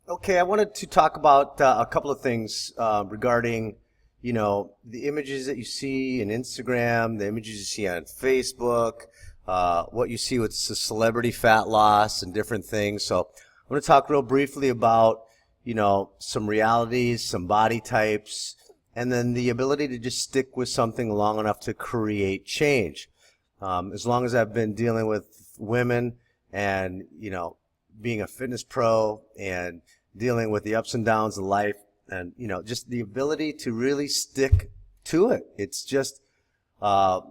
Okay, I wanted to talk about a couple of things regarding, the images that you see in Instagram, the images you see on Facebook, what you see with celebrity fat loss and different things. So I'm going to talk real briefly about, some realities, some body types, and then the ability to just stick with something long enough to create change. As long as I've been dealing with women and, being a fitness pro and dealing with the ups and downs of life and just the ability to really stick to it. It's just a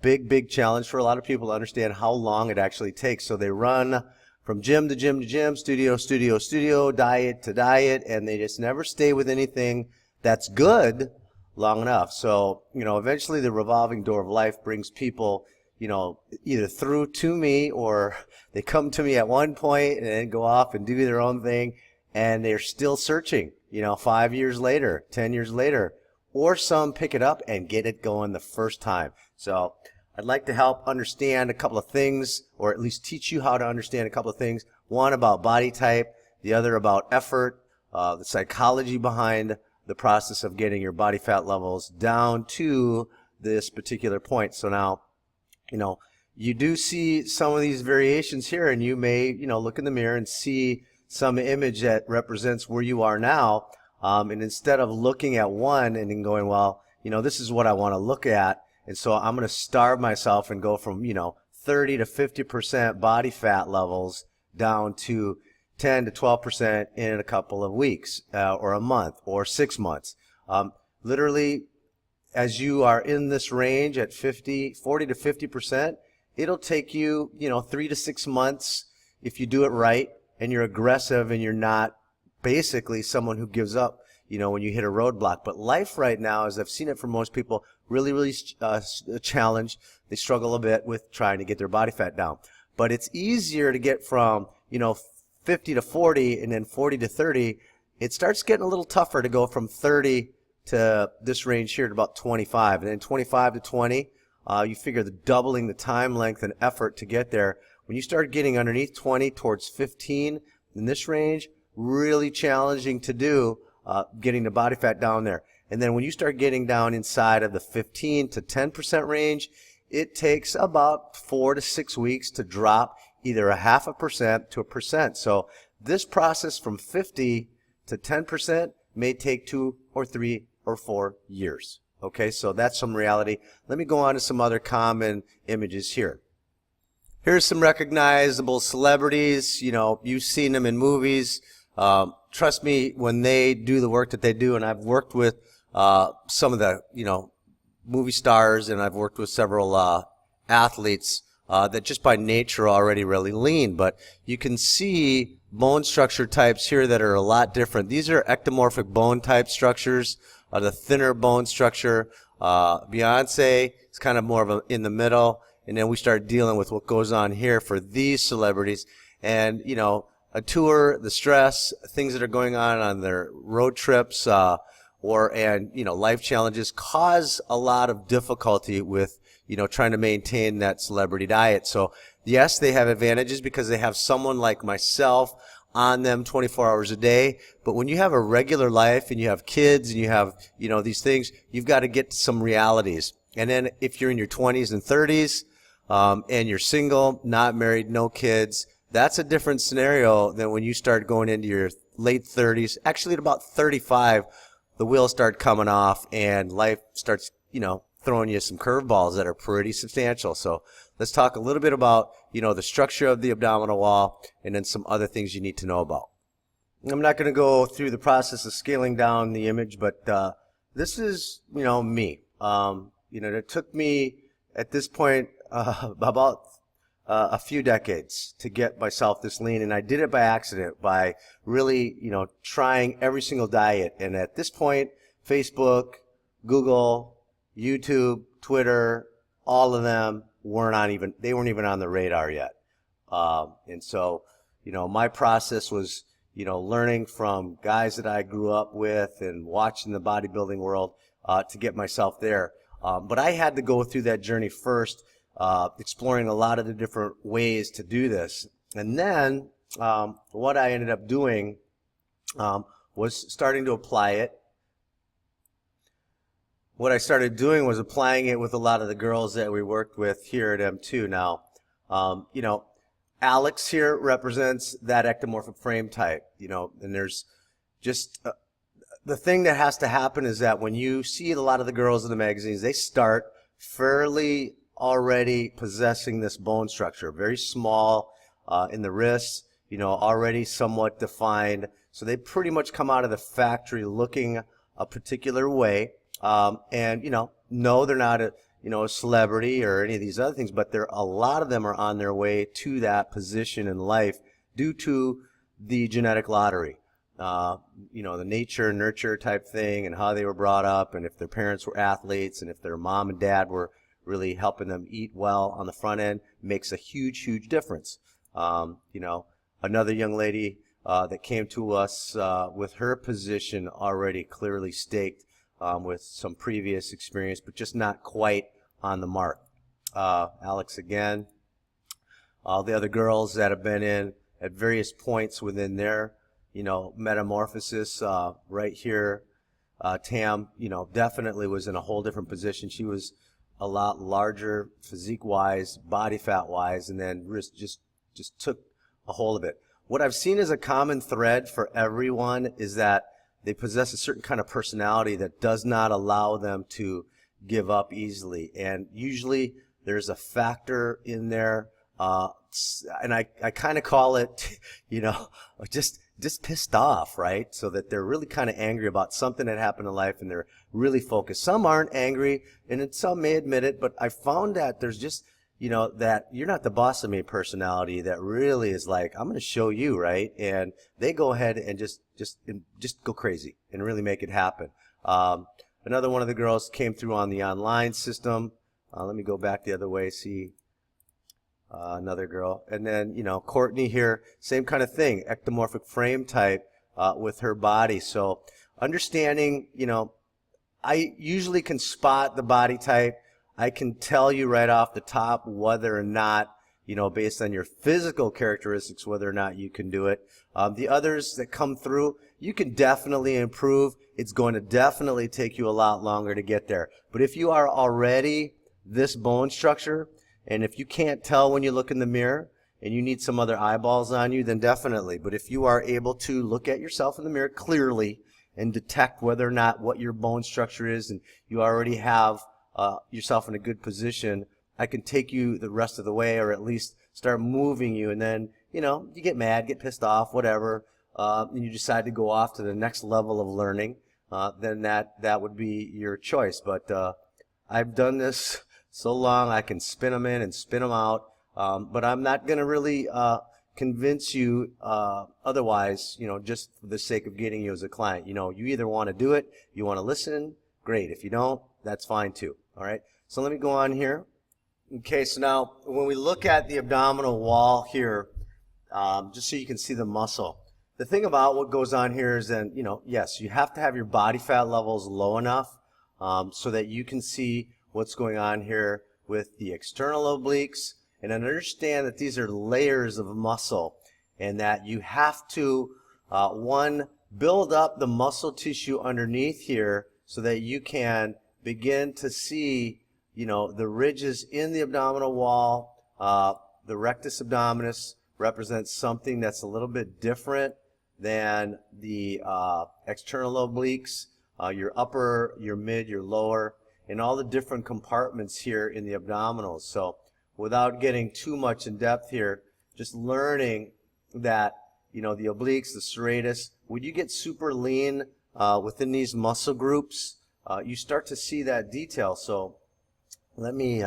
big challenge for a lot of people to understand how long it actually takes. So they run from gym to gym to gym, studio studio studio, diet to diet, and they just never stay with anything that's good long enough. So eventually the revolving door of life brings people either through to me, or they come to me at one point and then go off and do their own thing, and they're still searching, 5 years later, 10 years later, or some pick it up and get it going the first time. So I'd like to help understand a couple of things, or at least teach you how to understand a couple of things. One about body type, the other about effort, the psychology behind the process of getting your body fat levels down to this particular point. So now, you do see some of these variations here, and you may, look in the mirror and see some image that represents where you are now. And instead of looking at one and then going, well, this is what I want to look at, and so I'm going to starve myself and go from, 30 to 50% body fat levels down to 10 to 12% in a couple of weeks, or a month, or 6 months. Literally, as you are in this range at 40 to 50%, it'll take you, 3 to 6 months if you do it right and you're aggressive and you're not basically someone who gives up, when you hit a roadblock. But life right now, as I've seen it for most people, really a challenge. They struggle a bit with trying to get their body fat down. But it's easier to get from, 50 to 40 and then 40 to 30. It starts getting a little tougher to go from 30 to this range here to about 25, and then 25 to 20, you figure the doubling the time length and effort to get there. When you start getting underneath 20 towards 15 in this range, really challenging to do, getting the body fat down there. And then when you start getting down inside of the 15 to 10% range, it takes about 4 to 6 weeks to drop either a 0.5% to 1%. So this process from 50 to 10% may take 2 or 3 or 4 years. Okay, so that's some reality. Let me go on to some other common images here. Here's some recognizable celebrities. You've seen them in movies. Trust me, when they do the work that they do, and I've worked with some of the, movie stars, and I've worked with several athletes that just by nature are already really lean. But you can see bone structure types here that are a lot different. These are ectomorphic bone type structures, the thinner bone structure. Beyonce is kind of more of in the middle, and then we start dealing with what goes on here for these celebrities. And a tour, the stress, things that are going on their road trips, life challenges cause a lot of difficulty with trying to maintain that celebrity diet. So yes, they have advantages because they have someone like myself on them 24 hours a day. But when you have a regular life and you have kids and you have, these things, you've got to get to some realities. And then if you're in your 20s and 30s, and you're single, not married, no kids, that's a different scenario than when you start going into your late 30s. Actually, at about 35, the wheels start coming off and life starts, throwing you some curveballs that are pretty substantial. So let's talk a little bit about, the structure of the abdominal wall and then some other things you need to know about. I'm not going to go through the process of scaling down the image, but this is, me. It took me at this point about a few decades to get myself this lean, and I did it by accident, by really, trying every single diet. And at this point, Facebook, Google, YouTube, Twitter, all of them weren't even on the radar yet. And so, my process was, learning from guys that I grew up with and watching the bodybuilding world to get myself there. But I had to go through that journey first, exploring a lot of the different ways to do this. And then what I ended up doing was starting to apply it. What I started doing was applying it with a lot of the girls that we worked with here at M2. Now, Alex here represents that ectomorphic frame type, and there's just the thing that has to happen is that when you see a lot of the girls in the magazines, they start fairly already possessing this bone structure, very small in the wrists, already somewhat defined. So they pretty much come out of the factory looking a particular way. And no, they're not a celebrity or any of these other things, but a lot of them are on their way to that position in life due to the genetic lottery. The nature and nurture type thing, and how they were brought up, and if their parents were athletes, and if their mom and dad were really helping them eat well on the front end, makes a huge, huge difference. Another young lady that came to us with her position already clearly staked, with some previous experience, but just not quite on the mark. Alex again. All the other girls that have been in at various points within their, metamorphosis, right here. Tam, definitely was in a whole different position. She was a lot larger physique-wise, body fat-wise, and then just took a hold of it. What I've seen as a common thread for everyone is that they possess a certain kind of personality that does not allow them to give up easily. And usually there's a factor in there, and I kind of call it, just pissed off, right? So that they're really kind of angry about something that happened in life, and they're really focused. Some aren't angry, and some may admit it, but I found that there's just, that you're not the boss of me personality that really is like, I'm going to show you, right? And they go ahead and just go crazy and really make it happen. Another one of the girls came through on the online system. Let me go back the other way, see another girl. And then, Courtney here, same kind of thing, ectomorphic frame type with her body. So understanding, I usually can spot the body type. I can tell you right off the top whether or not, based on your physical characteristics, whether or not you can do it. The others that come through, you can definitely improve. It's going to definitely take you a lot longer to get there. But if you are already this bone structure, and if you can't tell when you look in the mirror and you need some other eyeballs on you, then definitely. But if you are able to look at yourself in the mirror clearly and detect whether or not what your bone structure is, and you already have yourself in a good position, I can take you the rest of the way, or at least start moving you. And then, you get mad, get pissed off, whatever, and you decide to go off to the next level of learning, then that would be your choice. But I've done this so long, I can spin them in and spin them out, but I'm not going to really convince you otherwise, just for the sake of getting you as a client. You either want to do it, you want to listen, great. If you don't, that's fine too. All right, so let me go on here. Okay, so now when we look at the abdominal wall here, just so you can see the muscle, the thing about what goes on here is then, yes, you have to have your body fat levels low enough so that you can see what's going on here with the external obliques, and understand that these are layers of muscle, and that you have to, one, build up the muscle tissue underneath here so that you can begin to see, the ridges in the abdominal wall. The rectus abdominis represents something that's a little bit different than the external obliques, your upper, your mid, your lower, and all the different compartments here in the abdominals. So without getting too much in depth here, just learning that, the obliques, the serratus, when you get super lean within these muscle groups, you start to see that detail. So let me,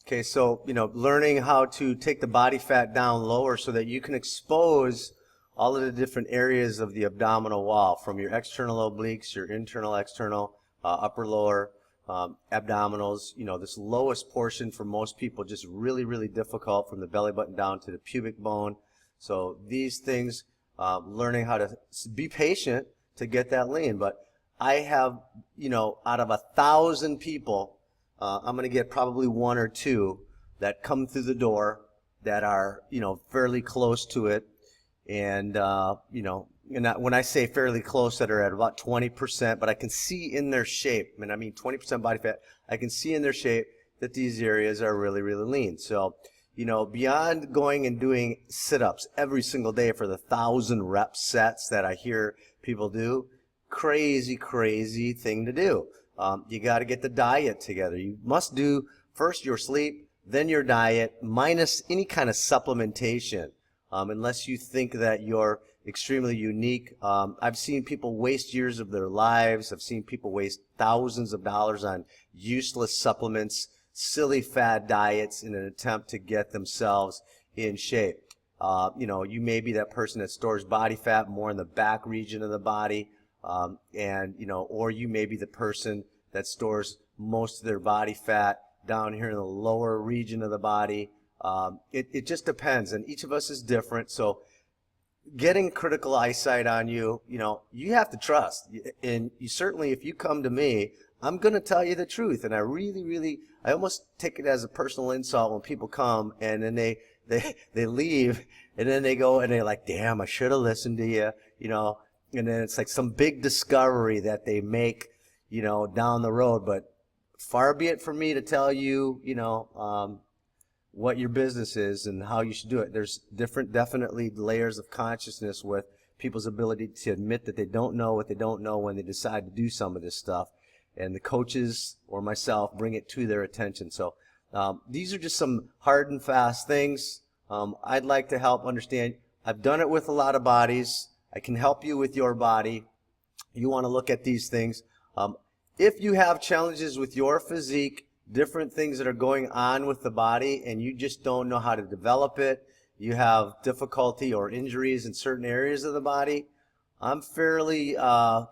okay, so, learning how to take the body fat down lower so that you can expose all of the different areas of the abdominal wall, from your external obliques, your internal, external, upper, lower, abdominals. This lowest portion for most people just really, really difficult, from the belly button down to the pubic bone. So these things, learning how to be patient to get that lean. But I have, out of 1,000 people, I'm going to get probably one or two that come through the door that are, fairly close to it. and when I say fairly close, that are at about 20%, but I can see in their shape, and I mean 20% body fat, I can see in their shape that these areas are really, really lean. So, beyond going and doing sit-ups every single day for the 1,000 rep sets that I hear people do, crazy, crazy thing to do. You got to get the diet together. You must do first your sleep, then your diet, minus any kind of supplementation, unless you think that you're extremely unique. I've seen people waste years of their lives. I've seen people waste thousands of dollars on useless supplements, silly fad diets in an attempt to get themselves in shape. You may be that person that stores body fat more in the back region of the body, or you may be the person that stores most of their body fat down here in the lower region of the body. It just depends, and each of us is different. So getting critical eyesight on you, you have to trust. And you certainly, if you come to me, I'm going to tell you the truth. And I really, really, I almost take it as a personal insult when people come and then they leave and then they go and they're like, damn, I should have listened to you, and then it's like some big discovery that they make, down the road. But far be it from me to tell you, what your business is and how you should do it. There's definitely layers of consciousness with people's ability to admit that they don't know what they don't know when they decide to do some of this stuff. And the coaches or myself bring it to their attention. So these are just some hard and fast things. I'd like to help understand. I've done it with a lot of bodies. I can help you with your body. You want to look at these things. If you have challenges with your physique, different things that are going on with the body, and you just don't know how to develop it, you have difficulty or injuries in certain areas of the body, I'm fairly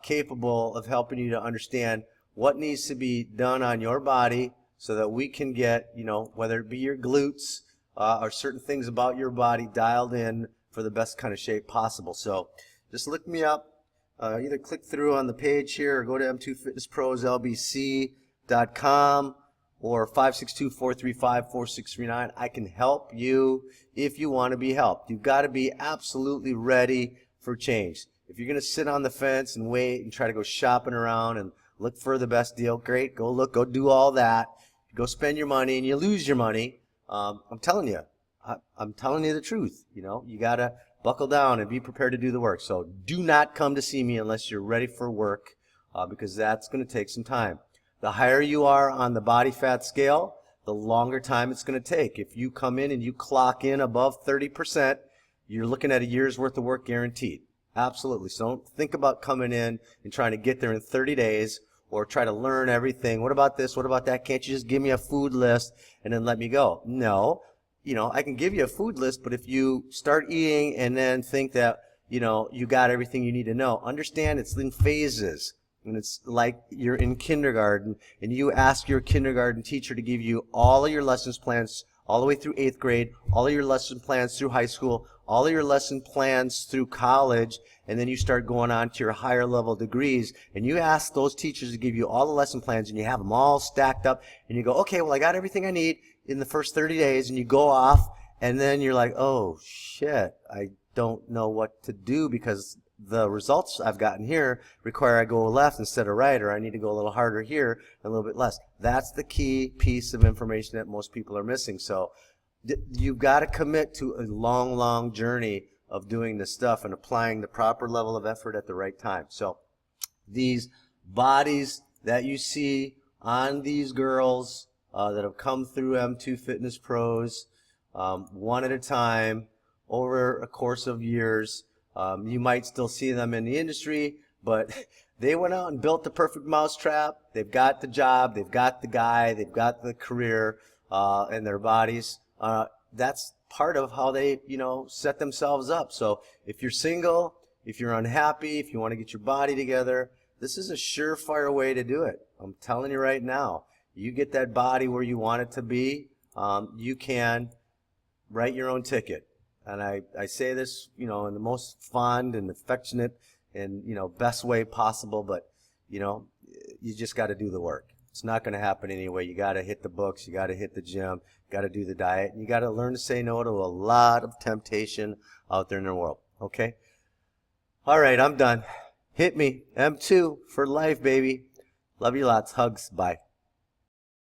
capable of helping you to understand what needs to be done on your body so that we can get, whether it be your glutes or certain things about your body dialed in for the best kind of shape possible. So just look me up. Either click through on the page here or go to m2fitnessproslbc.com or 562-435-4639. I can help you if you want to be helped. You've got to be absolutely ready for change. If you're going to sit on the fence and wait and try to go shopping around and look for the best deal, great, go do all that. Go spend your money and you lose your money. I'm telling you the truth. You got to buckle down and be prepared to do the work. So do not come to see me unless you're ready for work, because that's going to take some time. The higher you are on the body fat scale, the longer time it's going to take. If you come in and you clock in above 30%, you're looking at a year's worth of work guaranteed. Absolutely. So don't think about coming in and trying to get there in 30 days or try to learn everything. What about this? What about that? Can't you just give me a food list and then let me go? No. I can give you a food list, but if you start eating and then think that, you got everything you need to know, understand it's in phases. And it's like you're in kindergarten and you ask your kindergarten teacher to give you all of your lessons plans all the way through 8th grade, all of your lesson plans through high school, all of your lesson plans through college, and then you start going on to your higher level degrees, and you ask those teachers to give you all the lesson plans, and you have them all stacked up, and you go, okay, well, I got everything I need in the first 30 days, and you go off, and then you're like, oh, shit, I don't know what to do because the results I've gotten here require I go left instead of right, or I need to go a little harder here and a little bit less. That's the key piece of information that most people are missing. So you've got to commit to a long, long journey of doing this stuff and applying the proper level of effort at the right time. So these bodies that you see on these girls that have come through M2 Fitness Pros, one at a time over a course of years, you might still see them in the industry, but they went out and built the perfect mousetrap. They've got the job, they've got the guy, they've got the career in their bodies. That's part of how they, set themselves up. So if you're single, if you're unhappy, if you want to get your body together, this is a surefire way to do it. I'm telling you right now, you get that body where you want it to be, you can write your own ticket. And I say this, in the most fond and affectionate and, best way possible, but, you just got to do the work. It's not going to happen anyway. You got to hit the books, you got to hit the gym, got to do the diet, and you got to learn to say no to a lot of temptation out there in the world. Okay? All right, I'm done. Hit me. M2 for life, baby. Love you lots. Hugs. Bye.